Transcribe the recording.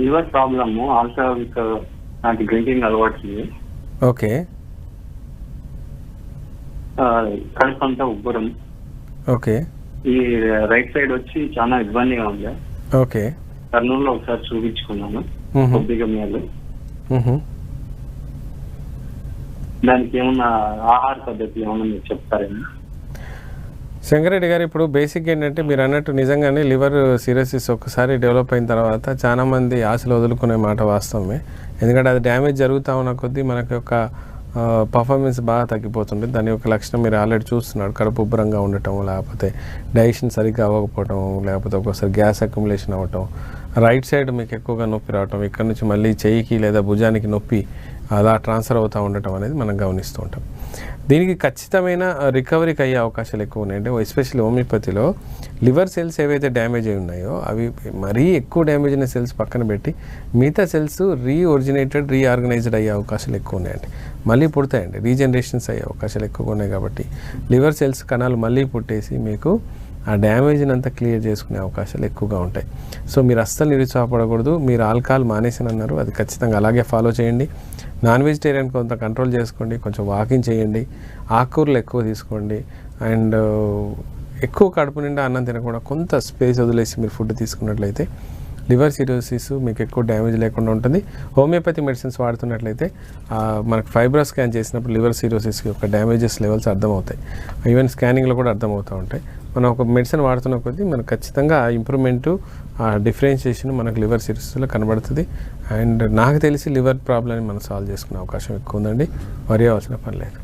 Liver problem also నాకు drinking అలవాటు. Okay. కడుపు అంతా ఉబ్బరం. ఓకే. ఈ రైట్ సైడ్ వచ్చి చాలా ఇబ్బందిగా ఉంది. ఓకే. కర్నూలులో ఒకసారి చూపించుకున్నాను కొద్దిగా మేలు. దానికి ఏమన్నా ఆహార పద్ధతి ఏమన్నా మీరు చెప్తారేమో? శంకరెడ్డి గారు, ఇప్పుడు బేసిక్ ఏంటంటే మీరు అన్నట్టు నిజంగానే లివర్ సిరోసిస్ ఒకసారి డెవలప్ అయిన తర్వాత చాలామంది ఆశలు వదులుకునే మాట వాస్తవమే. ఎందుకంటే అది డ్యామేజ్ జరుగుతూ ఉన్న కొద్దీ మనకి యొక్క పర్ఫార్మెన్స్ బాగా తగ్గిపోతుంది. దాని యొక్క లక్షణం మీరు ఆల్రెడీ చూస్తున్నాడు. కడుపు ఉబ్బరంగా ఉండటం, లేకపోతే డైజెషన్ సరిగ్గా అవ్వకపోవటం, లేకపోతే ఒక్కోసారి గ్యాస్ అక్యుములేషన్ అవ్వటం, రైట్ సైడ్ మీకు ఎక్కువగా నొప్పి రావటం, ఇక్కడ నుంచి మళ్ళీ చెయ్యికి లేదా భుజానికి నొప్పి అలా ట్రాన్స్ఫర్ అవుతూ ఉండటం అనేది మనం గమనిస్తూ ఉంటాం. దీనికి ఖచ్చితమైన రికవరీకి అయ్యే అవకాశాలు ఎక్కువ ఉన్నాయంటే, ఎస్పెషల్లీ హోమియోపతిలో లివర్ సెల్స్ ఏవైతే డ్యామేజ్ అయి ఉన్నాయో అవి మరీ ఎక్కువ డ్యామేజ్ అయిన సెల్స్ పక్కన పెట్టి మిగతా సెల్స్ రీఆర్గనైజ్డ్ అయ్యే అవకాశాలు ఎక్కువ ఉన్నాయండి. మళ్ళీ పుడతాయండి, రీజనరేషన్స్ అయ్యే అవకాశాలు ఎక్కువగా ఉన్నాయి. కాబట్టి లివర్ సెల్స్ కణాలు మళ్ళీ పుట్టేసి మీకు ఆ డ్యామేజ్ని అంతా క్లియర్ చేసుకునే అవకాశాలు ఎక్కువగా ఉంటాయి. సో మీరు అస్సలు నిరుత్సాహపడకూడదు. మీరు ఆల్కహాల్ మానేసిన అన్నారు, అది ఖచ్చితంగా అలాగే ఫాలో చేయండి. నాన్ వెజిటేరియన్ కొంత కంట్రోల్ చేసుకోండి, కొంచెం వాకింగ్ చేయండి, ఆకుకూరలు ఎక్కువ తీసుకోండి, అండ్ ఎక్కువ కడుపు నిండా అన్నం తినకుండా కొంత స్పేస్ వదిలేసి మీరు ఫుడ్ తీసుకున్నట్లయితే లివర్ సిరోసిస్ మీకు ఎక్కువ డ్యామేజ్ లేకుండా ఉంటుంది. హోమియోపతి మెడిసిన్స్ వాడుతున్నట్లయితే మనకు ఫైబ్రో స్కాన్ చేసినప్పుడు లివర్ సిరోసిస్ యొక్క డ్యామేజెస్ లెవెల్స్ అర్థమవుతాయి. ఈవెన్ స్కానింగ్లో కూడా అర్థమవుతూ ఉంటాయి. మనం ఒక మెడిసిన్ వాడుతున్న కొద్దీ మనకు ఖచ్చితంగా ఆ ఇంప్రూవ్మెంటు, ఆ డిఫరెన్షియేషన్ మనకు లివర్ సిరోసిస్లో కనబడుతుంది. అండ్ నాకు తెలిసి లివర్ ప్రాబ్లమ్ని మనం సాల్వ్ చేసుకునే అవకాశం ఎక్కువ ఉందండి. వరి అవ్వాల్సిన పని లేదు.